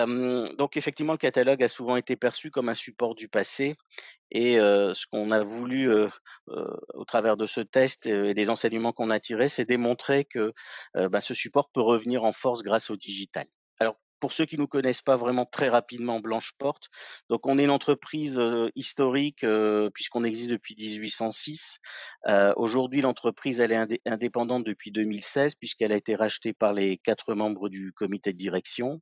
Donc effectivement, le catalogue a souvent été perçu comme un support du passé et ce qu'on a voulu, au travers de ce test, et des enseignements qu'on a tirés, c'est démontrer que, ce support peut revenir en force grâce au digital. Alors, pour ceux qui nous connaissent pas vraiment, très rapidement, Blanche Porte, donc on est une entreprise, historique, puisqu'on existe depuis 1806. Aujourd'hui, l'entreprise, elle est indépendante depuis 2016 puisqu'elle a été rachetée par les 4 membres du comité de direction.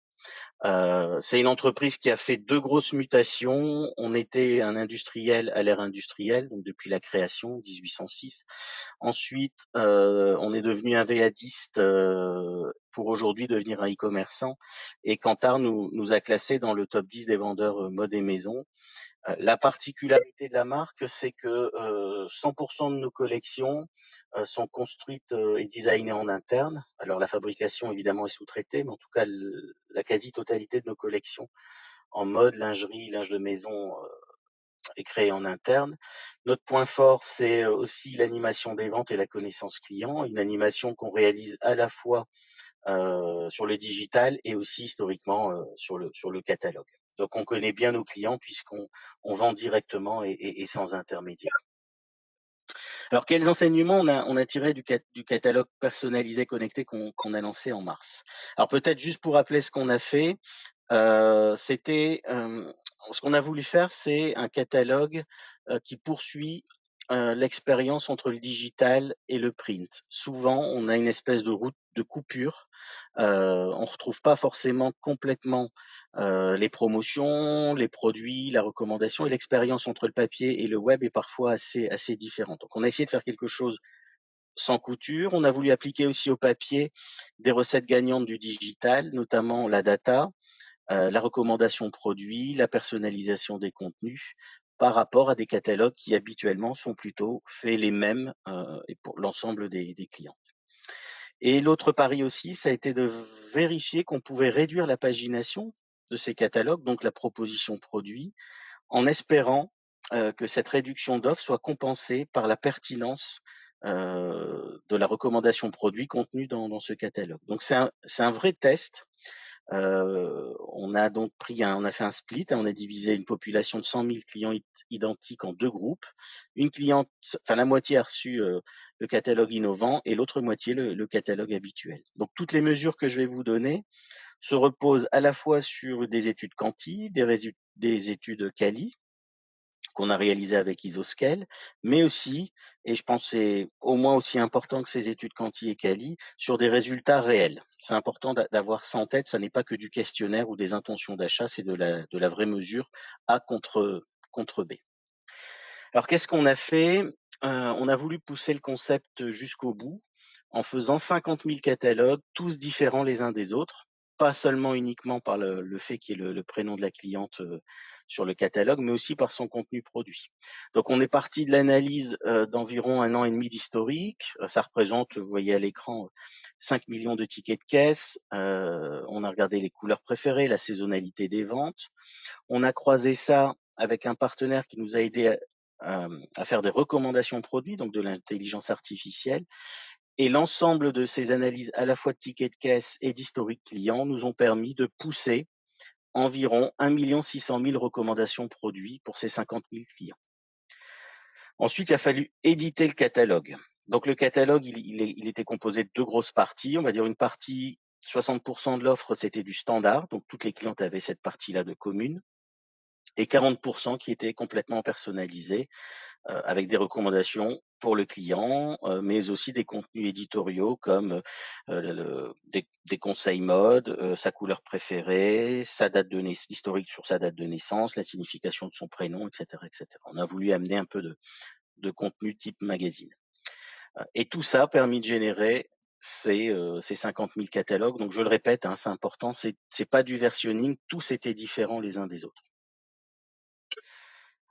C'est une entreprise qui a fait 2 grosses mutations. On était un industriel à l'ère industrielle, donc depuis la création, 1806. Ensuite, on est devenu un VADiste, pour aujourd'hui devenir un e-commerçant, et Kantar nous a classés dans le top 10 des vendeurs, mode et maison. La particularité de la marque, c'est que 100% de nos collections sont construites et designées en interne. Alors la fabrication évidemment est sous-traitée, mais en tout cas la quasi-totalité de nos collections en mode, lingerie, linge de maison est créée en interne. Notre point fort, c'est aussi l'animation des ventes et la connaissance client, une animation qu'on réalise à la fois sur le digital et aussi historiquement sur le catalogue. Donc on connaît bien nos clients puisqu'on vend directement et sans intermédiaire. Alors quels enseignements on a tiré du catalogue personnalisé connecté qu'on a lancé en mars? Alors peut-être juste pour rappeler ce qu'on a fait, c'était, ce qu'on a voulu faire, c'est un catalogue, qui poursuit, l'expérience entre le digital et le print. Souvent, on a une espèce de route de coupure, on retrouve pas forcément complètement, les promotions, les produits, la recommandation, et l'expérience entre le papier et le web est parfois assez différente. Donc on a essayé de faire quelque chose sans couture. On a voulu appliquer aussi au papier des recettes gagnantes du digital, notamment la data, la recommandation produit, la personnalisation des contenus par rapport à des catalogues qui habituellement sont plutôt faits les mêmes, et pour l'ensemble des clients. Et l'autre pari aussi, ça a été de vérifier qu'on pouvait réduire la pagination de ces catalogues, donc la proposition produit, en espérant que cette réduction d'offres soit compensée par la pertinence de la recommandation produit contenue dans ce catalogue. Donc c'est un vrai test. On a fait un split, hein, on a divisé une population de 100 000 clients identiques en 2 groupes. Une cliente, enfin la moitié a reçu le catalogue innovant et l'autre moitié le catalogue habituel. Donc toutes les mesures que je vais vous donner se reposent à la fois sur des études quanti, des études quali, qu'on a réalisé avec Isoscale, mais aussi, et je pense que c'est au moins aussi important que ces études quanti et quali, sur des résultats réels. C'est important d'avoir ça en tête, ça n'est pas que du questionnaire ou des intentions d'achat, c'est de la vraie mesure A contre B. Alors qu'est-ce qu'on a fait? On a voulu pousser le concept jusqu'au bout en faisant 50 000 catalogues, tous différents les uns des autres, pas seulement uniquement par le fait qu'il y ait le prénom de la cliente sur le catalogue, mais aussi par son contenu produit. Donc on est parti de l'analyse d'environ 1 an et demi d'historique. Ça représente, vous voyez à l'écran, 5 millions de tickets de caisse. On a regardé les couleurs préférées, la saisonnalité des ventes. On a croisé ça avec un partenaire qui nous a aidé à faire des recommandations produits, donc de l'intelligence artificielle. Et l'ensemble de ces analyses, à la fois de tickets de caisse et d'historique client, nous ont permis de pousser environ 1 600 000 recommandations produits pour ces 50 000 clients. Ensuite, il a fallu éditer le catalogue. Donc le catalogue, il était composé de 2 grosses parties. On va dire une partie, 60% de l'offre, c'était du standard, donc toutes les clientes avaient cette partie-là de commune, et 40% qui étaient complètement personnalisés, avec des recommandations pour le client, mais aussi des contenus éditoriaux comme des conseils mode, sa couleur préférée, sa date de l'historique sur sa date de naissance, la signification de son prénom, etc., etc. On a voulu amener un peu de contenu type magazine. Et tout ça a permis de générer ces 50 000 catalogues. Donc je le répète, hein, c'est important, c'est pas du versionning, tous étaient différents les uns des autres.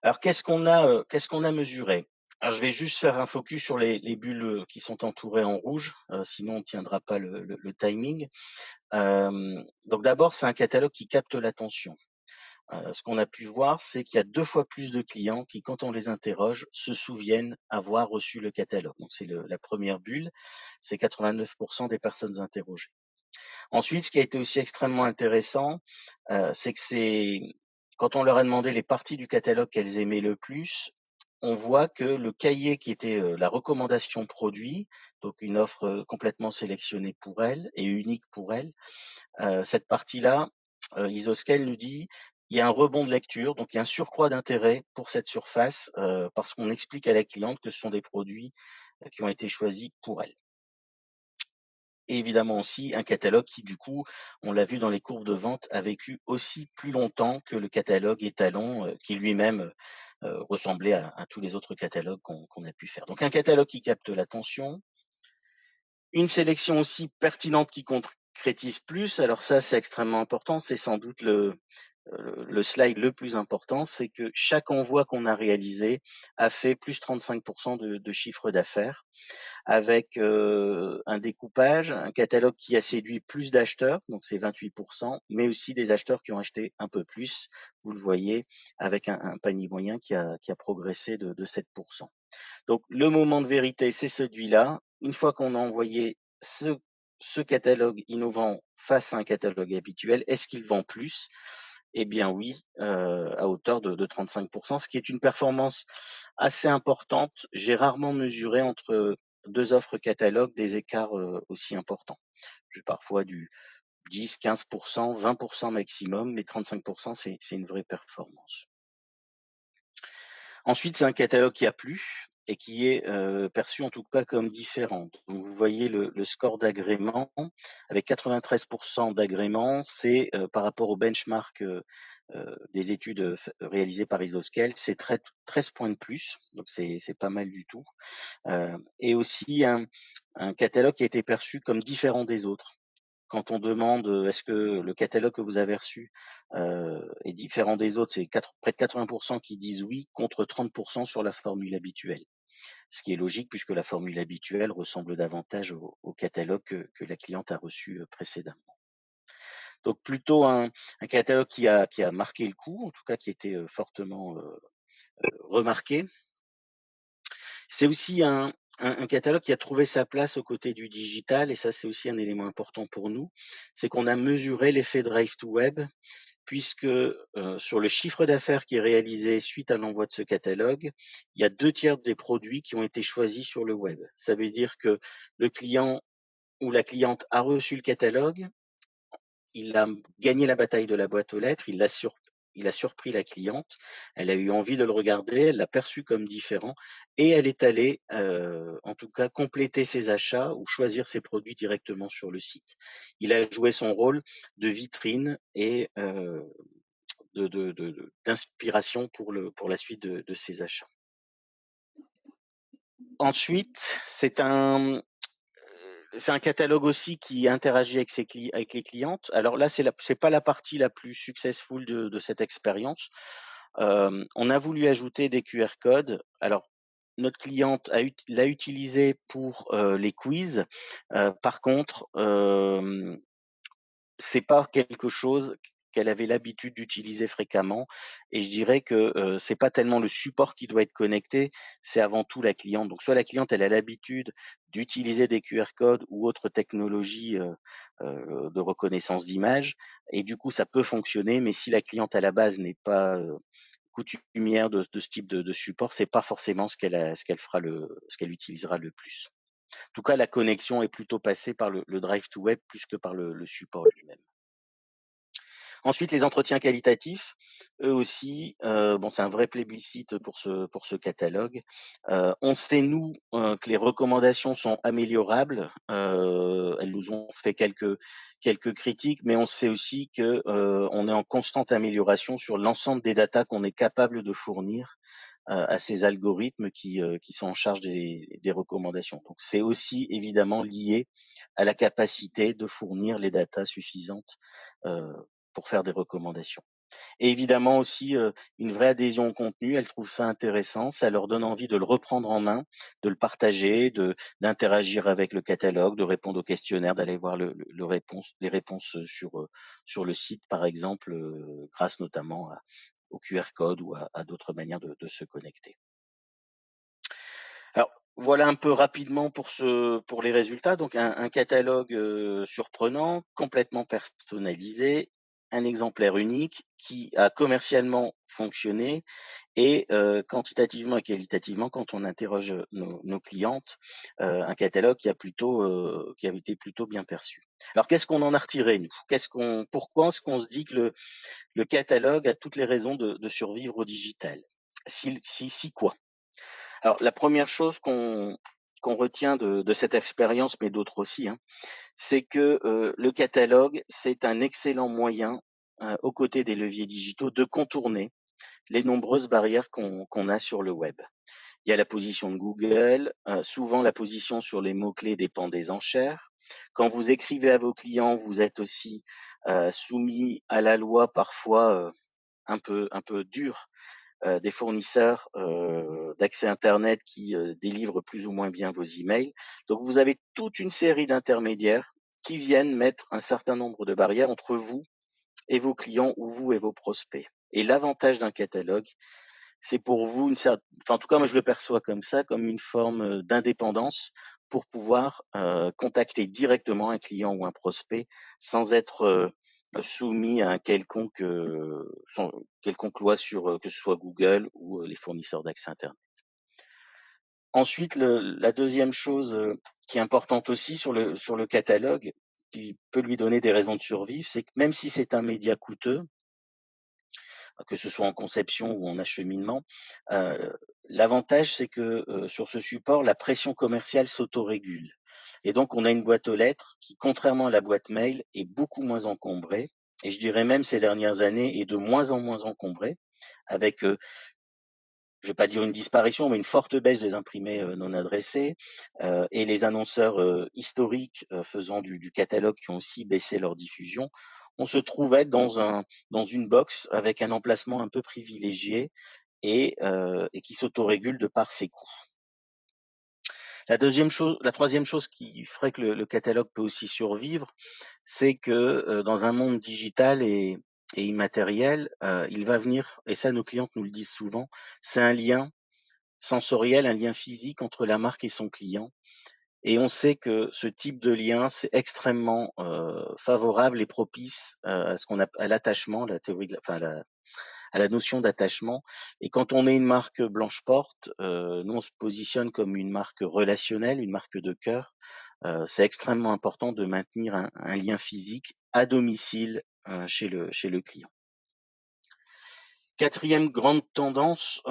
Alors qu'est-ce qu'on a mesuré? Alors je vais juste faire un focus sur les bulles qui sont entourées en rouge, sinon on ne tiendra pas le timing. Donc d'abord, c'est un catalogue qui capte l'attention. Ce qu'on a pu voir, c'est qu'il y a 2 fois plus de clients qui, quand on les interroge, se souviennent avoir reçu le catalogue. Donc c'est la première bulle, c'est 89% des personnes interrogées. Ensuite, ce qui a été aussi extrêmement intéressant, c'est que quand on leur a demandé les parties du catalogue qu'elles aimaient le plus, on voit que le cahier qui était la recommandation produit, donc une offre complètement sélectionnée pour elles et unique pour elles, cette partie-là, Isoscale nous dit il y a un rebond de lecture, donc il y a un surcroît d'intérêt pour cette surface parce qu'on explique à la cliente que ce sont des produits qui ont été choisis pour elle. Et évidemment aussi un catalogue qui, du coup, on l'a vu dans les courbes de vente, a vécu aussi plus longtemps que le catalogue étalon qui lui-même ressemblait à tous les autres catalogues qu'on a pu faire. Donc un catalogue qui capte l'attention, une sélection aussi pertinente qui concrétise plus. Alors ça, c'est extrêmement important. C'est sans doute le slide le plus important, c'est que chaque envoi qu'on a réalisé a fait plus 35% de chiffre d'affaires avec un découpage, un catalogue qui a séduit plus d'acheteurs, donc c'est 28%, mais aussi des acheteurs qui ont acheté un peu plus, vous le voyez, avec un panier moyen qui a progressé de 7%. Donc le moment de vérité, c'est celui-là. Une fois qu'on a envoyé ce catalogue innovant face à un catalogue habituel, est-ce qu'il vend plus? Eh bien oui, à hauteur de 35%, ce qui est une performance assez importante. J'ai rarement mesuré entre deux offres catalogues des écarts aussi importants. J'ai parfois du 10, 15%, 20% maximum, mais 35%, c'est une vraie performance. Ensuite, c'est un catalogue qui a plu et qui est perçu en tout cas comme différent. Donc, vous voyez le score d'agrément avec 93% d'agrément, c'est par rapport au benchmark des études réalisées par Isoscale, c'est 13 points de plus, donc c'est pas mal du tout. Et aussi un catalogue qui a été perçu comme différent des autres. Quand on demande est-ce que le catalogue que vous avez reçu est différent des autres, c'est près de 80% qui disent oui, contre 30% sur la formule habituelle. Ce qui est logique puisque la formule habituelle ressemble davantage au catalogue que la cliente a reçu précédemment. Donc plutôt un catalogue qui a marqué le coup, en tout cas qui était fortement remarqué. C'est aussi un catalogue qui a trouvé sa place aux côtés du digital, et ça c'est aussi un élément important pour nous, c'est qu'on a mesuré l'effet drive to web, puisque sur le chiffre d'affaires qui est réalisé suite à l'envoi de ce catalogue, il y a 2/3 des produits qui ont été choisis sur le web. Ça veut dire que le client ou la cliente a reçu le catalogue, il a gagné la bataille de la boîte aux lettres, il a surpris la cliente, elle a eu envie de le regarder, elle l'a perçu comme différent et elle est allée, en tout cas, compléter ses achats ou choisir ses produits directement sur le site. Il a joué son rôle de vitrine et d'inspiration pour la suite de ses achats. Ensuite, c'est un catalogue aussi qui interagit avec les clientes. Alors là, c'est pas la partie la plus successful de cette expérience. On a voulu ajouter des QR codes. Alors, notre cliente l'a utilisé pour les quiz. Par contre, c'est pas quelque chose qu'elle avait l'habitude d'utiliser fréquemment et je dirais que, c'est pas tellement le support qui doit être connecté, c'est avant tout la cliente. Donc soit la cliente, elle a l'habitude d'utiliser des QR codes ou autres technologies, de reconnaissance d'image et du coup ça peut fonctionner, mais si la cliente à la base n'est pas, coutumière de ce type de support, c'est pas forcément ce qu'elle utilisera le plus. En tout cas, la connexion est plutôt passée par le drive to web plus que par le support lui-même. Ensuite, les entretiens qualitatifs, eux aussi, bon, c'est un vrai plébiscite pour ce catalogue. On sait, nous, que les recommandations sont améliorables. Elles nous ont fait quelques critiques, mais on sait aussi que on est en constante amélioration sur l'ensemble des datas qu'on est capable de fournir à ces algorithmes qui sont en charge des recommandations. Donc, c'est aussi évidemment lié à la capacité de fournir les datas suffisantes euh, pour faire des recommandations. Et évidemment aussi une vraie adhésion au contenu, elles trouvent ça intéressant, ça leur donne envie de le reprendre en main, de le partager, d'interagir avec le catalogue, de répondre aux questionnaires, d'aller voir les réponses sur le site par exemple, grâce notamment au QR code ou à d'autres manières de se connecter. Alors, Voilà un peu rapidement pour les résultats. Donc un catalogue surprenant, complètement personnalisé, un exemplaire unique qui a commercialement fonctionné et quantitativement et qualitativement, quand on interroge nos clientes, un catalogue qui a été plutôt bien perçu. Alors qu'est-ce qu'on en a retiré nous? Pourquoi est-ce qu'on se dit que le catalogue a toutes les raisons de survivre au digital? Si quoi? Alors, la première chose qu'on retient de cette expérience, mais d'autres aussi, hein, c'est que le catalogue, c'est un excellent moyen, aux côtés des leviers digitaux, de contourner les nombreuses barrières qu'on a sur le web. Il y a la position de Google, souvent la position sur les mots-clés dépend des enchères. Quand vous écrivez à vos clients, vous êtes aussi soumis à la loi parfois un peu dure des fournisseurs d'accès Internet qui délivrent plus ou moins bien vos emails. Donc vous avez toute une série d'intermédiaires qui viennent mettre un certain nombre de barrières entre vous et vos clients ou vous et vos prospects. Et l'avantage d'un catalogue, c'est pour vous enfin en tout cas moi je le perçois comme ça, comme une forme d'indépendance pour pouvoir contacter directement un client ou un prospect sans être soumis à un quelconque loi sur que ce soit Google ou les fournisseurs d'accès Internet. Ensuite, la deuxième chose qui est importante aussi sur le catalogue, qui peut lui donner des raisons de survivre, c'est que même si c'est un média coûteux, que ce soit en conception ou en acheminement. L'avantage, c'est que sur ce support, la pression commerciale s'autorégule. Et donc, on a une boîte aux lettres qui, contrairement à la boîte mail, est beaucoup moins encombrée. Et je dirais même ces dernières années est de moins en moins encombrée, avec, je ne vais pas dire une disparition, mais une forte baisse des imprimés non adressés, et les annonceurs historiques faisant du catalogue qui ont aussi baissé leur diffusion. On se trouvait dans une box avec un emplacement un peu privilégié et qui s'autorégule de par ses coûts. La troisième chose qui ferait que le catalogue peut aussi survivre, c'est que dans un monde digital et immatériel, il va venir, et ça nos clientes nous le disent souvent, c'est un lien sensoriel, un lien physique entre la marque et son client. Et on sait que ce type de lien, c'est extrêmement favorable et propice à ce qu'on a à l'attachement, la théorie, à la notion d'attachement. Et quand on est une marque Blanche Porte, nous on se positionne comme une marque relationnelle, une marque de cœur. C'est extrêmement important de maintenir un lien physique à domicile chez le client. Quatrième grande tendance,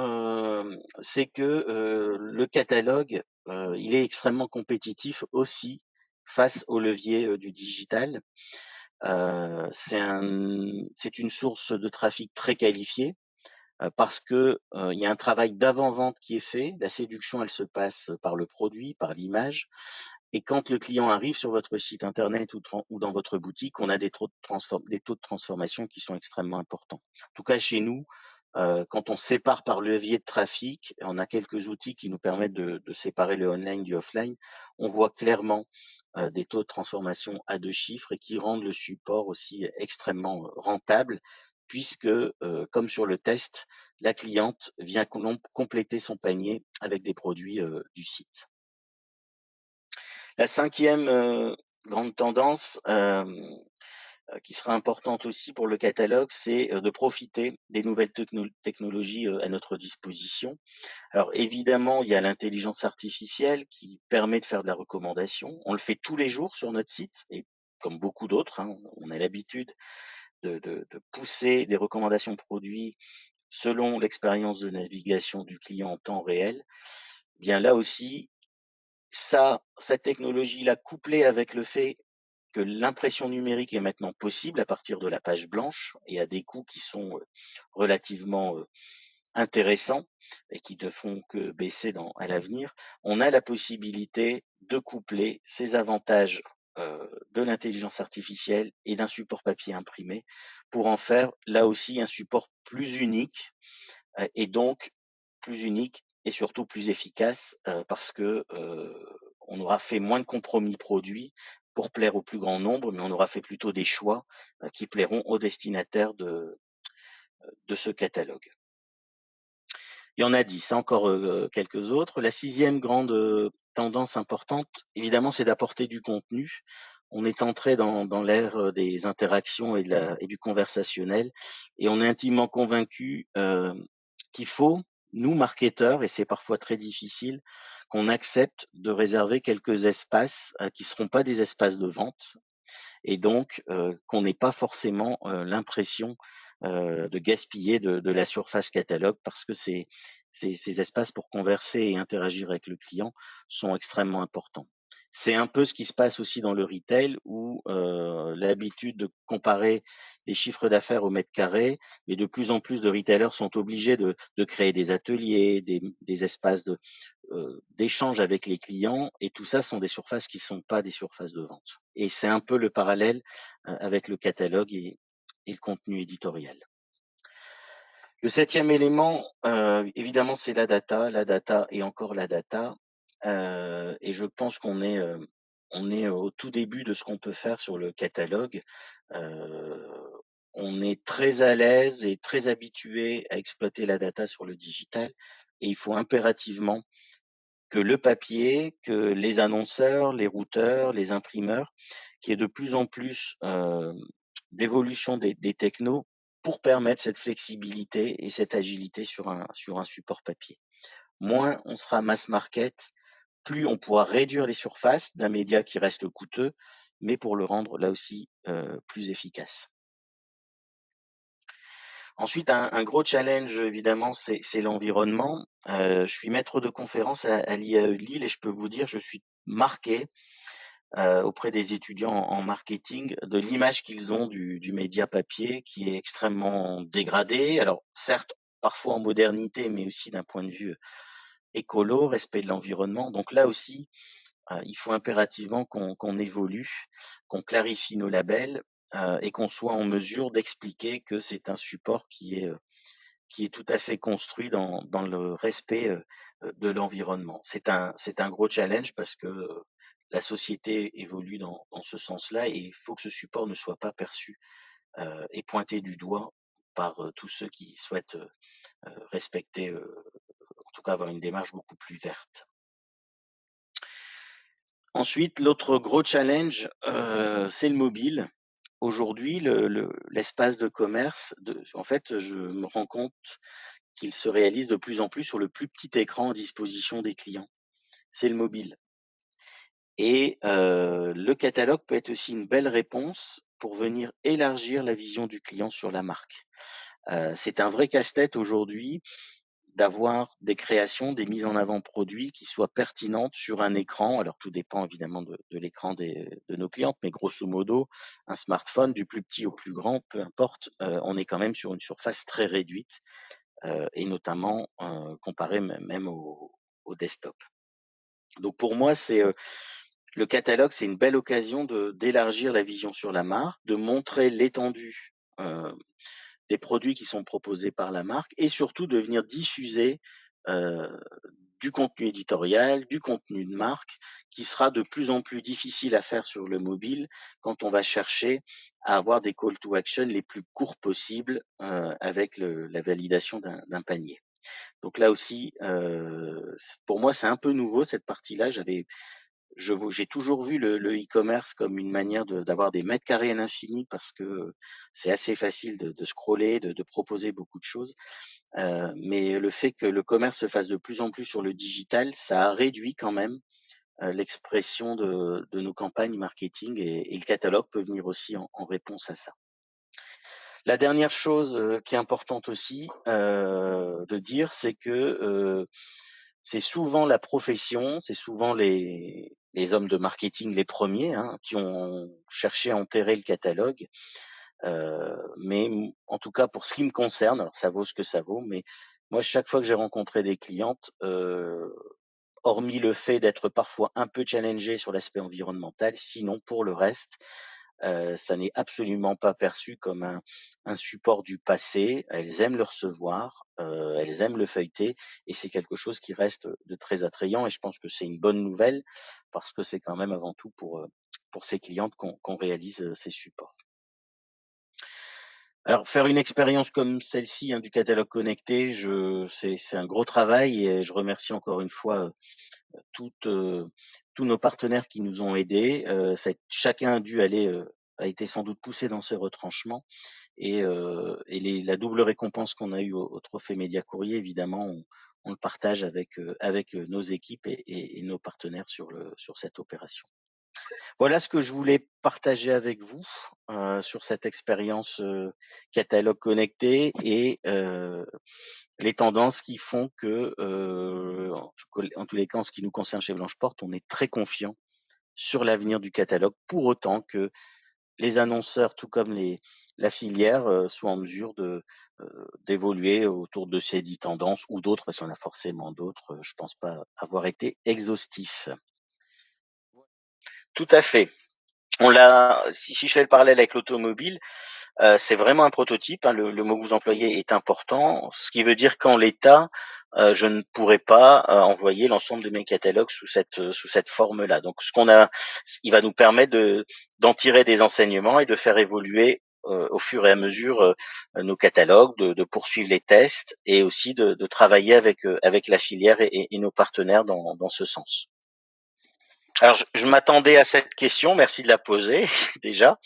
c'est que le catalogue, il est extrêmement compétitif aussi face au levier du digital. C'est une source de trafic très qualifiée parce que il y a un travail d'avant-vente qui est fait. La séduction, elle se passe par le produit, par l'image. Et quand le client arrive sur votre site internet ou dans votre boutique, on a des taux de transformation qui sont extrêmement importants. En tout cas, chez nous, quand on sépare par levier de trafic, on a quelques outils qui nous permettent de séparer le online du offline. On voit clairement des taux de transformation à 2 chiffres et qui rendent le support aussi extrêmement rentable puisque, comme sur le test, la cliente vient compléter son panier avec des produits du site. La cinquième grande tendance qui sera importante aussi pour le catalogue, c'est de profiter des nouvelles technologies à notre disposition. Alors évidemment, il y a l'intelligence artificielle qui permet de faire de la recommandation. On le fait tous les jours sur notre site et comme beaucoup d'autres, hein, on a l'habitude de pousser des recommandations de produits selon l'expérience de navigation du client en temps réel. Bien là aussi, cette technologie-là, couplée avec le fait que l'impression numérique est maintenant possible à partir de la page blanche et à des coûts qui sont relativement intéressants et qui ne font que baisser à l'avenir, on a la possibilité de coupler ces avantages de l'intelligence artificielle et d'un support papier imprimé pour en faire là aussi un support plus unique et donc plus unique et surtout plus efficace parce que on aura fait moins de compromis produits pour plaire au plus grand nombre, mais on aura fait plutôt des choix qui plairont aux destinataires de ce catalogue. Il y en a 10, encore quelques autres. La sixième grande tendance importante, évidemment, c'est d'apporter du contenu. On est entré dans l'ère des interactions et du conversationnel, et on est intimement convaincu qu'il faut, nous, marketeurs, et c'est parfois très difficile, qu'on accepte de réserver quelques espaces qui ne seront pas des espaces de vente, et donc qu'on n'ait pas forcément l'impression de gaspiller de la surface catalogue, parce que ces espaces pour converser et interagir avec le client sont extrêmement importants. C'est un peu ce qui se passe aussi dans le retail, où l'habitude de comparer les chiffres d'affaires au mètre carré, mais de plus en plus de retailers sont obligés de créer des ateliers, des espaces d'échange avec les clients, et tout ça sont des surfaces qui ne sont pas des surfaces de vente. Et c'est un peu le parallèle avec le catalogue et le contenu éditorial. Le septième élément, évidemment, c'est la data et encore la data. Et je pense on est au tout début de ce qu'on peut faire sur le catalogue. On est très à l'aise et très habitué à exploiter la data sur le digital, et il faut impérativement que le papier, que les annonceurs, les routeurs, les imprimeurs, qu'il y ait de plus en plus d'évolution des technos pour permettre cette flexibilité et cette agilité sur un support papier. Moins on sera mass market, plus on pourra réduire les surfaces d'un média qui reste coûteux, mais pour le rendre là aussi plus efficace. Ensuite, un gros challenge, évidemment, c'est l'environnement. Je suis maître de conférence à l'IAE de Lille, et je peux vous dire, je suis marqué auprès des étudiants en marketing de l'image qu'ils ont du média papier, qui est extrêmement dégradé. Alors, certes, parfois en modernité, mais aussi d'un point de vue écolo, respect de l'environnement. Donc là aussi, il faut impérativement qu'on évolue, qu'on clarifie nos labels et qu'on soit en mesure d'expliquer que c'est un support qui est tout à fait construit dans le respect de l'environnement. C'est un gros challenge, parce que la société évolue dans ce sens-là, et il faut que ce support ne soit pas perçu et pointé du doigt par tous ceux qui souhaitent respecter, en tout cas avoir une démarche beaucoup plus verte. Ensuite, l'autre gros challenge, c'est le mobile. Aujourd'hui, l'espace de commerce, en fait, je me rends compte qu'il se réalise de plus en plus sur le plus petit écran à disposition des clients. C'est le mobile. Et le catalogue peut être aussi une belle réponse pour venir élargir la vision du client sur la marque. C'est un vrai casse-tête aujourd'hui d'avoir des créations, des mises en avant produits qui soient pertinentes sur un écran. Alors tout dépend évidemment de l'écran de nos clientes, mais grosso modo, un smartphone, du plus petit au plus grand, peu importe, on est quand même sur une surface très réduite, et notamment comparé même au desktop. Donc pour moi, le catalogue, c'est une belle occasion d'élargir la vision sur la marque, de montrer l'étendue des produits qui sont proposés par la marque, et surtout de venir diffuser euh, du contenu éditorial, du contenu de marque, qui sera de plus en plus difficile à faire sur le mobile quand on va chercher à avoir des call to action les plus courts possibles avec la validation d'un panier. Donc là aussi, pour moi, c'est un peu nouveau cette partie-là. J'ai toujours vu le e-commerce comme une manière d'avoir des mètres carrés à l'infini, parce que c'est assez facile de scroller, de proposer beaucoup de choses. Mais le fait que le commerce se fasse de plus en plus sur le digital, ça a réduit quand même l'expression de nos campagnes marketing, et le catalogue peut venir aussi en réponse à ça. La dernière chose qui est importante aussi de dire, c'est que c'est souvent la profession, c'est souvent les hommes de marketing les premiers qui ont cherché à enterrer le catalogue. Mais en tout cas, pour ce qui me concerne, alors ça vaut ce que ça vaut, mais moi, chaque fois que j'ai rencontré des clientes, hormis le fait d'être parfois un peu challengé sur l'aspect environnemental, sinon pour le reste, ça n'est absolument pas perçu comme un support du passé. Elles aiment le recevoir, elles aiment le feuilleter, et c'est quelque chose qui reste de très attrayant, et je pense que c'est une bonne nouvelle, parce que c'est quand même avant tout pour ces clientes qu'on réalise ces supports. Alors faire une expérience comme celle-ci, hein, du catalogue connecté, c'est un gros travail et je remercie encore une fois toutes, tous nos partenaires qui nous ont aidés. Chacun a dû aller, a été sans doute poussé dans ses retranchements et la double récompense qu'on a eue au Trophée Média Courrier, évidemment, on le partage avec nos équipes et nos partenaires sur cette opération. Voilà ce que je voulais partager avec vous sur cette expérience catalogue connecté et les tendances qui font que, en tous les cas, en ce qui nous concerne chez Blanche Porte, on est très confiant sur l'avenir du catalogue, pour autant que les annonceurs, tout comme la filière, soient en mesure d'évoluer autour de ces 10 tendances ou d'autres, parce qu'il y en a forcément d'autres. Je pense pas avoir été exhaustif. Tout à fait. Si je fais le parallèle avec l'automobile, c'est vraiment un prototype, hein, le mot que vous employez est important, ce qui veut dire qu'en l'état, je ne pourrais pas envoyer l'ensemble de mes catalogues sous cette forme-là. Donc, il va nous permettre d'en tirer des enseignements et de faire évoluer au fur et à mesure nos catalogues, de poursuivre les tests et aussi de travailler avec la filière et nos partenaires dans ce sens. Alors, je m'attendais à cette question, merci de la poser déjà.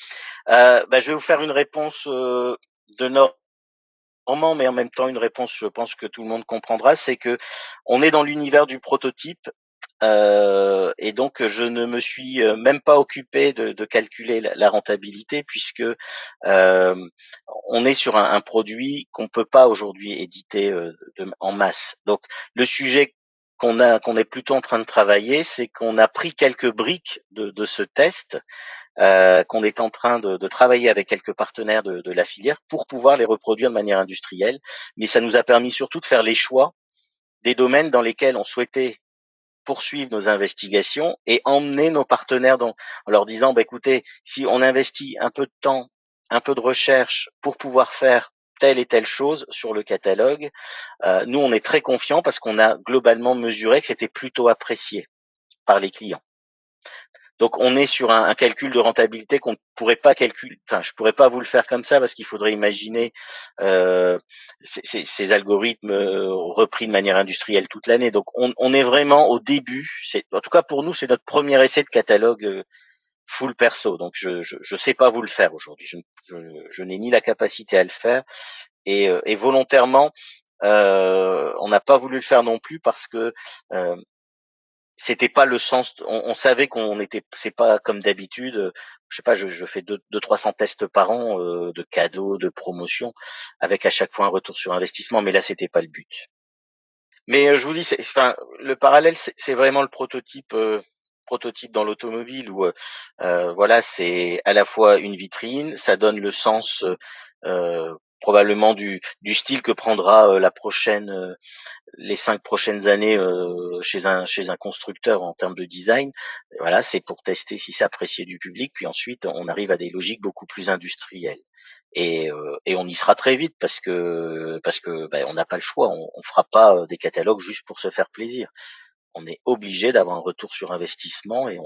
Je vais vous faire une réponse de Normand, mais en même temps une réponse, je pense que tout le monde comprendra, c'est que on est dans l'univers du prototype et donc je ne me suis même pas occupé de calculer la rentabilité puisque on est sur un produit qu'on peut pas aujourd'hui éditer en masse. Donc le sujet qu'on est plutôt en train de travailler, c'est qu'on a pris quelques briques de ce test qu'on est en train de travailler avec quelques partenaires de la filière pour pouvoir les reproduire de manière industrielle. Mais ça nous a permis surtout de faire les choix des domaines dans lesquels on souhaitait poursuivre nos investigations et emmener nos partenaires en leur disant, écoutez, si on investit un peu de temps, un peu de recherche pour pouvoir faire telle et telle chose sur le catalogue, nous on est très confiants parce qu'on a globalement mesuré que c'était plutôt apprécié par les clients. Donc on est sur un calcul de rentabilité qu'on ne pourrait pas calculer. Enfin, je pourrais pas vous le faire comme ça parce qu'il faudrait imaginer ces algorithmes repris de manière industrielle toute l'année. Donc on est vraiment au début. En tout cas pour nous, c'est notre premier essai de catalogue full perso. Donc je sais pas vous le faire aujourd'hui. Je n'ai ni la capacité à le faire et volontairement on n'a pas voulu le faire non plus parce que c'était pas le sens. On savait qu'on était, c'est pas comme d'habitude. Je sais pas, je fais 300 tests par an de cadeaux, de promotions, avec à chaque fois un retour sur investissement. Mais là, c'était pas le but. Mais je vous dis, enfin, le parallèle, c'est vraiment le prototype dans l'automobile où, voilà, c'est à la fois une vitrine, ça donne le sens probablement du style que prendra les 5 prochaines années chez un constructeur en termes de design. Voilà, c'est pour tester si c'est apprécié du public. Puis ensuite, on arrive à des logiques beaucoup plus industrielles. Et on y sera très vite parce que on n'a pas le choix. On fera pas des catalogues juste pour se faire plaisir. On est obligé d'avoir un retour sur investissement et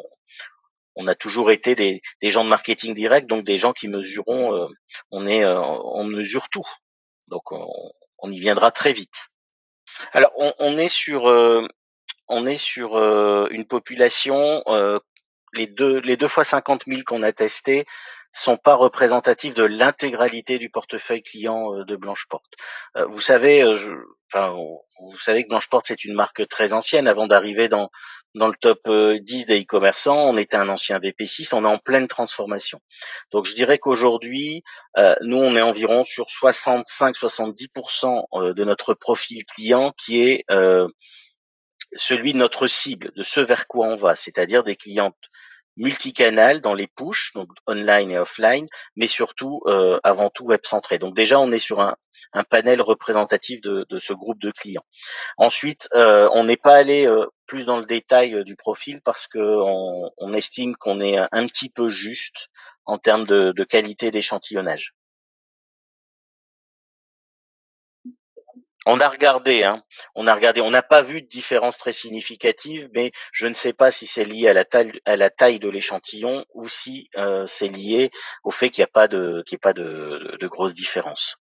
on a toujours été des gens de marketing direct, donc des gens qui mesurons. On mesure tout, donc on y viendra très vite. Alors on est sur une population, les deux fois 50 000 qu'on a testés sont pas représentatifs de l'intégralité du portefeuille client de Blanche Porte. Vous savez, vous savez que Blanche Porte c'est une marque très ancienne. Avant d'arriver dans le top 10 des e-commerçants, on était un ancien VP6, on est en pleine transformation. Donc je dirais qu'aujourd'hui, nous on est environ sur 65-70% de notre profil client qui est celui de notre cible, de ce vers quoi on va, c'est-à-dire des clientes multicanales dans les push, donc online et offline, mais surtout, avant tout web centré. Donc déjà, on est sur un panel représentatif de ce groupe de clients. Ensuite, on n'est pas allé plus dans le détail du profil parce que on estime qu'on est un petit peu juste en termes de qualité d'échantillonnage. On a regardé, hein. On a regardé. On n'a pas vu de différence très significative, mais je ne sais pas si c'est lié à la taille de l'échantillon ou si c'est lié au fait qu'il n'y a pas de, qu'il y ait pas de grosses différences.